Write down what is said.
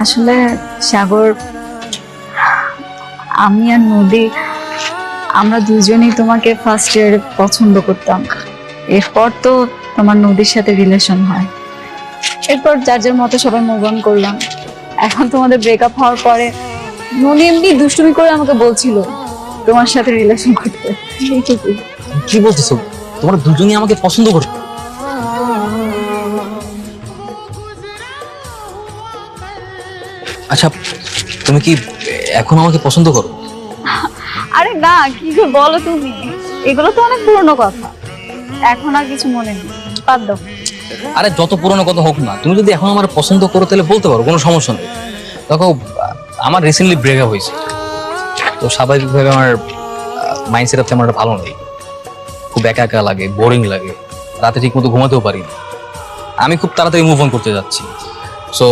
আসলে সাগর, আমি আর নদী আমরা দুজনেই তোমাকে ফার্স্ট ইয়ারে পছন্দ করতাম। এরপর তো তোমার নদীর সাথে রিলেশন হয়, এরপর যার যার মতো সবাই মুভ অন করলাম। এখন তোমাদের ব্রেকআপ হওয়ার পরে নদী এমনি দুষ্টুমি করে আমাকে বলছিল তোমার সাথে রিলেশন করতে। এইটুকুই। কি বলতেছো? তোমরা দুজনেই আমাকে পছন্দ করো? আচ্ছা, তুমি কি এখন আমাকে পছন্দ করো? আরে না, কি যে বলো তুমি, এগুলো তো অনেক পুরনো কথা, এখন আর কিছু মনে নেই, বাদ দাও। আরে যত পুরনো কথা হোক না, তুমি যদি এখন আমার পছন্দ করো তাহলে বলতে পারো, কোনো সমস্যা নেই। দেখো, আমার রিসেন্টলি ব্রেকআপ হয়েছে, তো স্বাভাবিকভাবে আমার মাইন্ডসেট তেমন একটা ভালো নেই। খুব একা একা লাগে, বোরিং লাগে, রাতে ঠিক মতো ঘুমাতেও পারি না। আমি খুব তাড়াতাড়ি মুভ অন করতে যাচ্ছি। সো